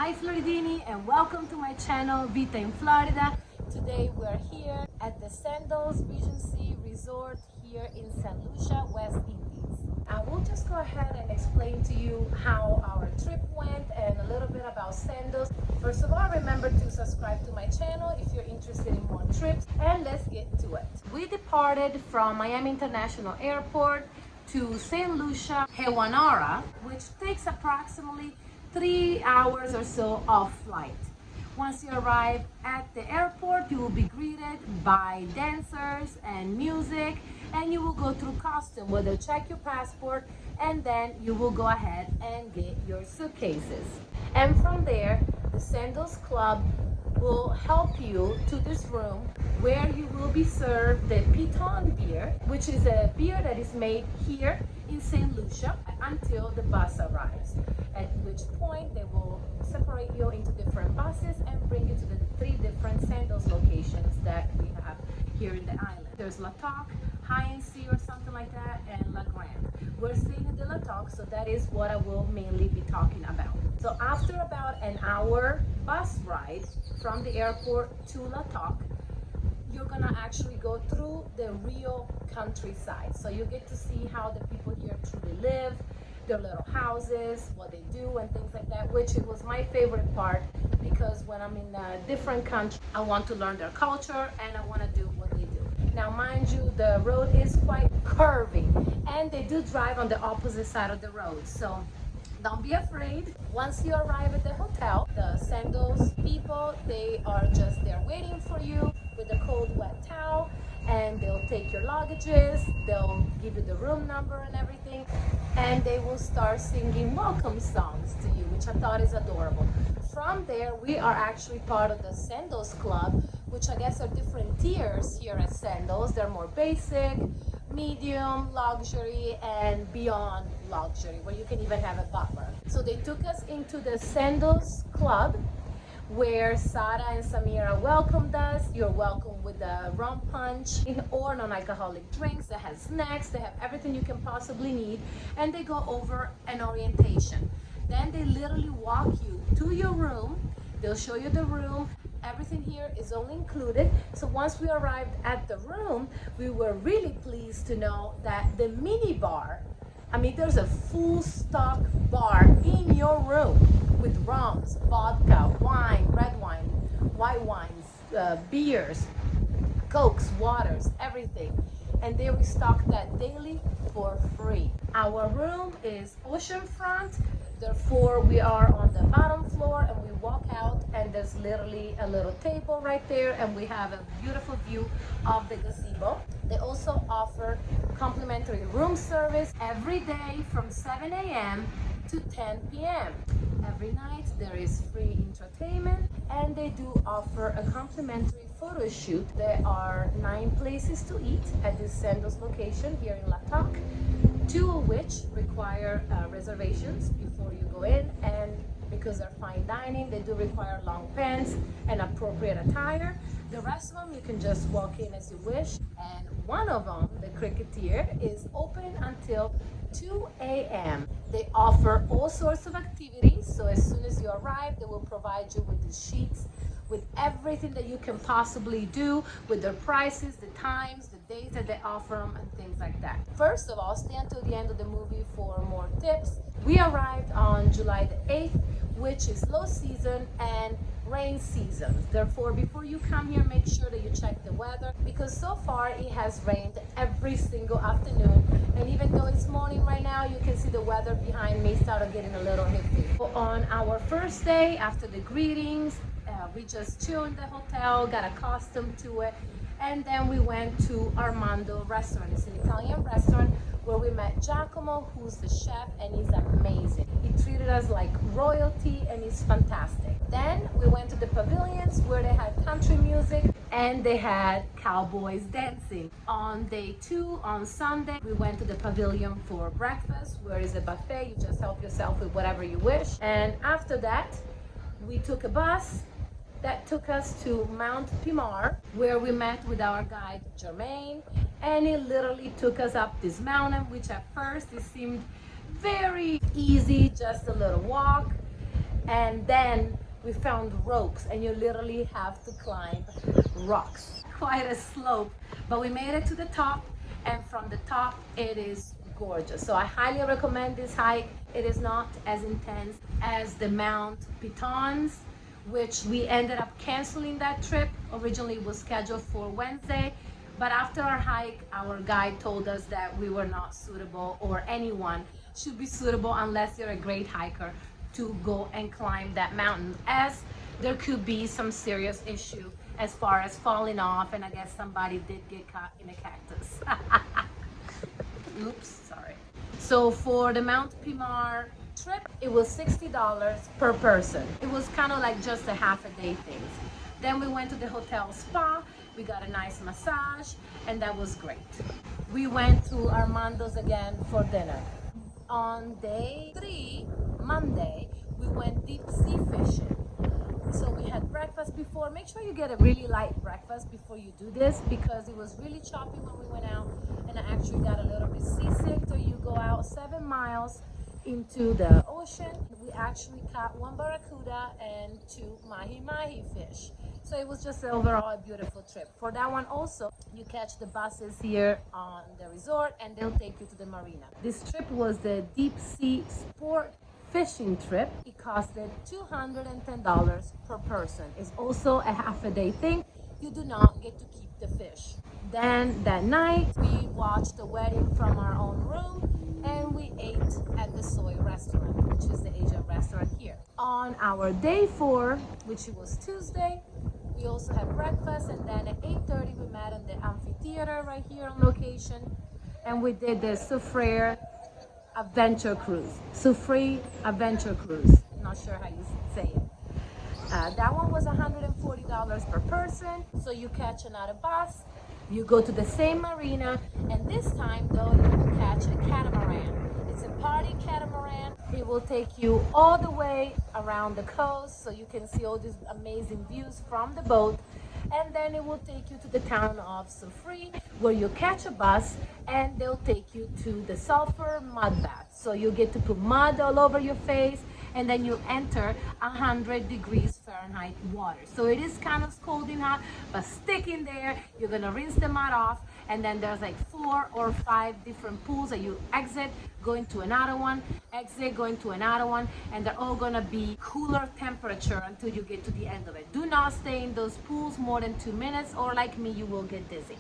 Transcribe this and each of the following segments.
Hi Floridini, and welcome to my channel Vita in Florida. Today we're here at the Sandals Regency Resort here in St. Lucia, West Indies. I will just go ahead and explain to you how our trip went and a little bit about Sandals. First of all, remember to subscribe to my channel if you're interested in more trips, and let's get to it. We departed from Miami International Airport to St. Lucia, Hewanara, which takes approximately 3 hours or so of flight. Once you arrive at the airport, you will be greeted by dancers and music, and you will go through custom where they'll check your passport, and then you will go ahead and get your suitcases. And from there, the Sandals Club will help you to this room where you will be served the Piton beer, which is a beer that is made here in St. Lucia until the bus arrives, at which point they will separate you into different buses and bring you to the 3 different Sandals locations that we have here in the island. There's La Toc, High and Sea or something like that, and La Grande. We're staying at the La Toc, so that is what I will mainly be talking about. So after about an hour bus ride from the airport to La Toc, you're gonna actually go through the real countryside. So you get to see how the people here truly live, their little houses, what they do and things like that, which it was my favorite part, because when I'm in a different country, I want to learn their culture and I want to do what they do. Now, mind you, the road is quite curvy and they do drive on the opposite side of the road. So don't be afraid. Once you arrive at the hotel, the Sandals people, they are just there waiting for you with a cold wet towel, and they'll take your luggages, they'll give you the room number and everything, and they will start singing welcome songs to you, which I thought is adorable. From there, we are actually part of the Sandals Club, which I guess are different tiers here at Sandals. They're more basic, medium, luxury, and beyond luxury, where you can even have a butler. So they took us into the Sandals Club, where Sara and Samira welcomed us. You're welcome with the rum punch or non-alcoholic drinks. They have snacks, they have everything you can possibly need, and they go over an orientation. Then they literally walk you to your room. They'll show you the room. Everything here is all included. So once we arrived at the room, we were really pleased to know that the mini bar, I mean, there's a full stock bar in your room with rums, vodka, wine, red wine, white wines, beers, cokes, waters, everything. And they restock that daily for free. Our room is oceanfront, therefore we are on the bottom floor, and we walk out and there's literally a little table right there, and we have a beautiful view of the gazebo. They also offer complimentary room service every day from 7 a.m. to 10 p.m. Every night there is free entertainment, and they do offer a complimentary photo shoot. There are 9 places to eat at this Sandals location here in La Toc, 2 of which require reservations before you go in, and because they're fine dining, they do require long pants and appropriate attire. The rest of them you can just walk in as you wish, and one of them, the Cricketeer, is open until 2 a.m. They offer all sorts of activities, so as soon as you arrive, they will provide you with the sheets with everything that you can possibly do, with their prices, the times, the days that they offer them, and things like that. First of all, stay until the end of the movie for more tips. We arrived on July the 8th, which is low season and rain season. Therefore, before you come here, make sure that you check the weather, because so far it has rained every single afternoon, and even though it's morning right now, you can see the weather behind me started getting a little nifty. On our first day, after the greetings, we just chilled in the hotel, got accustomed to it, and then we went to Armando restaurant. It's an Italian restaurant where we met Giacomo, who's the chef, and he's amazing. He treated us like royalty, and he's fantastic. Then we went to the pavilions where they had country music and they had cowboys dancing. On day 2, on Sunday, we went to the pavilion for breakfast, where is a buffet. You just help yourself with whatever you wish. And after that, we took a bus that took us to Mount Pimar, where we met with our guide Jermaine, and he literally took us up this mountain, which at first it seemed very easy, just a little walk. And then we found ropes, and you literally have to climb rocks. Quite a slope, but we made it to the top, and from the top it is gorgeous. So I highly recommend this hike. It is not as intense as the Mount Pitons, which we ended up canceling that trip. Originally it was scheduled for Wednesday, but after our hike, our guide told us that we were not suitable, or anyone should be suitable unless you're a great hiker, to go and climb that mountain, as there could be some serious issue as far as falling off, and I guess somebody did get caught in a cactus. Oops, sorry. So for the Mount Pimar trip, it was $60 per person. It was kind of like just a half a day thing. Then we went to the hotel spa, we got a nice massage, and that was great. We went to Armando's again for dinner. On day 3, Monday, we went deep sea fishing. So we had breakfast before. Make sure you get a really light breakfast before you do this, because it was really choppy when we went out, and I actually got a little bit seasick. So you go out 7 miles into the ocean. We actually caught 1 barracuda and 2 mahi-mahi fish. So it was just overall a beautiful trip. For that one also, you catch the buses here on the resort, and they'll take you to the marina. This trip was the deep sea sport fishing trip. It costed $210 per person. It's also a half a day thing. You do not get to keep the fish. Then that night, we watched the wedding from our own room, and we ate at the Soy restaurant, which is the Asian restaurant here. On our day 4, which was Tuesday, we also had breakfast, and then at 8:30 we met in the amphitheater right here on location, and we did the Soufriere Adventure Cruise. Soufriere Adventure Cruise. Not sure how you say it. That one was $140 per person. So you catch another bus, you go to the same marina, and this time though you will catch a catamaran. It's a party catamaran. It will take you all the way around the coast, so you can see all these amazing views from the boat. And then it will take you to the town of Soufriere, where you catch a bus, and they'll take you to the sulfur mud bath. So you get to put mud all over your face, and then you enter 100 degrees Fahrenheit water. So it is kind of scalding hot, but stick in there. You're gonna rinse the mud off, and then there's like 4 or 5 different pools that you exit, go into another one, exit, go into another one, and they're all gonna be cooler temperature until you get to the end of it. Do not stay in those pools more than 2 minutes, or like me, you will get dizzy.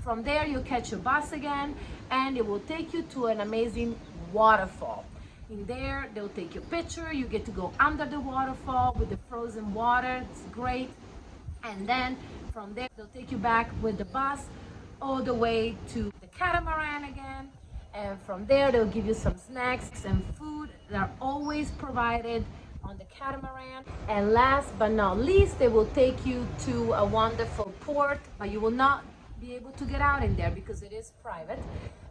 From there, you catch your bus again, and it will take you to an amazing waterfall. In there, they'll take your picture. You get to go under the waterfall with the frozen water. It's great. And then from there, they'll take you back with the bus all the way to the catamaran again. And from there, they'll give you some snacks and food that are always provided on the catamaran. And last but not least, they will take you to a wonderful port, but you will not be able to get out in there because it is private.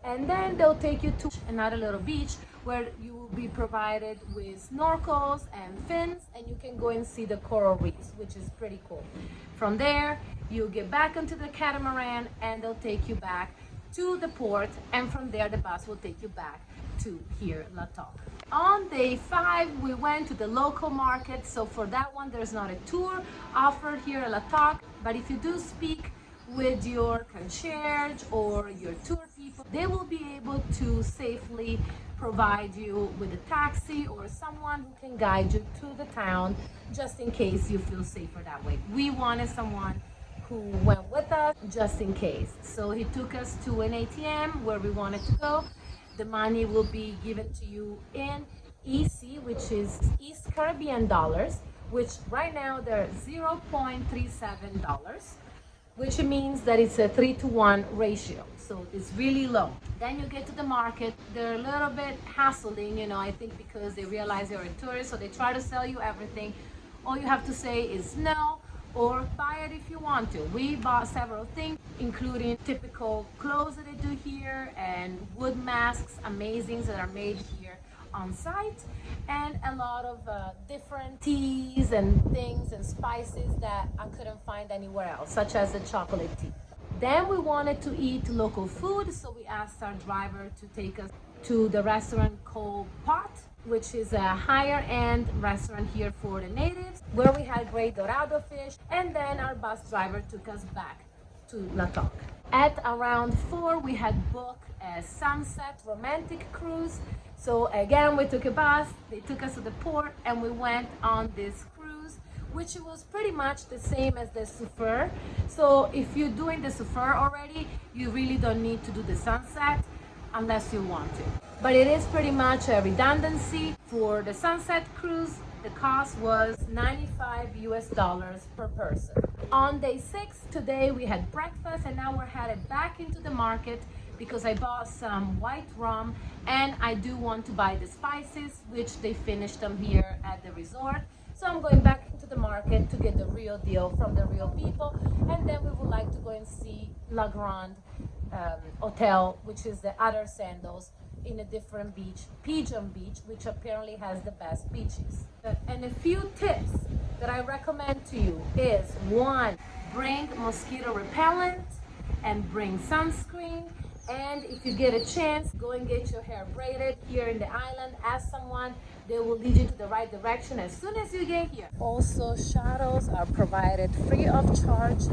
And then they'll take you to another little beach where you will be provided with snorkels and fins, and you can go and see the coral reefs, which is pretty cool. From there, you get back into the catamaran, and they'll take you back to the port, and from there the bus will take you back to here La Toc. On day 5, we went to the local market. So for that one, there's not a tour offered here at La Toc, but if you do speak with your concierge or your tour people, they will be able to safely provide you with a taxi or someone who can guide you to the town, just in case you feel safer that way. We wanted someone who went with us just in case. So he took us to an ATM where we wanted to go. The money will be given to you in EC, which is East Caribbean dollars, which right now they're $0.37, which means that it's a 3-to-1 ratio. So it's really low. Then you get to the market. They're a little bit hassling, you know, I think because they realize you're a tourist, so they try to sell you everything. All you have to say is no, or buy it if you want to. We bought several things, including typical clothes that they do here and wood masks, amazing, that are made here on site, and a lot of different teas and things and spices that I couldn't find anywhere else, such as the chocolate tea. Then we wanted to eat local food, so we asked our driver to take us to the restaurant called Pot, which is a higher end restaurant here for the natives, where we had great dorado fish, and then our bus driver took us back to La Toc. At around 4, we had booked a sunset romantic cruise. So again, we took a bus, they took us to the port, and we went on this cruise, which was pretty much the same as the Souffle. So if you're doing the Souffle already, you really don't need to do the sunset unless you want to. But it is pretty much a redundancy. For the sunset cruise, the cost was $95 per person. On day 6, today we had breakfast, and now we're headed back into the market because I bought some white rum and I do want to buy the spices, which they finished them here at the resort. So I'm going back into the market to get the real deal from the real people, and then we would like to go and see La Grande Hotel, which is the other Sandals in a different beach, Pigeon Beach, which apparently has the best beaches. And a few tips that I recommend to you is: 1, bring mosquito repellent and bring sunscreen. And if you get a chance, go and get your hair braided here in the island. Ask someone, they will lead you to the right direction as soon as you get here. Also, shuttles are provided free of charge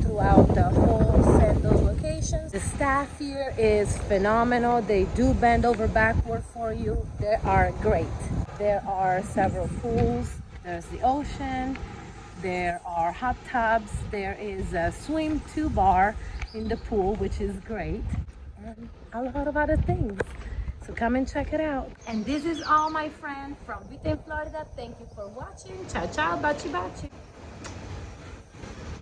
throughout the whole Sandals locations. The staff here is phenomenal. They do bend over backward for you. They are great. There are several pools. There's the ocean. There are hot tubs. There is a swim to bar in the pool, which is great. And a lot of other things. So come and check it out. And this is all, my friend, from Vita in Florida. Thank you for watching. Ciao, ciao, baci, baci.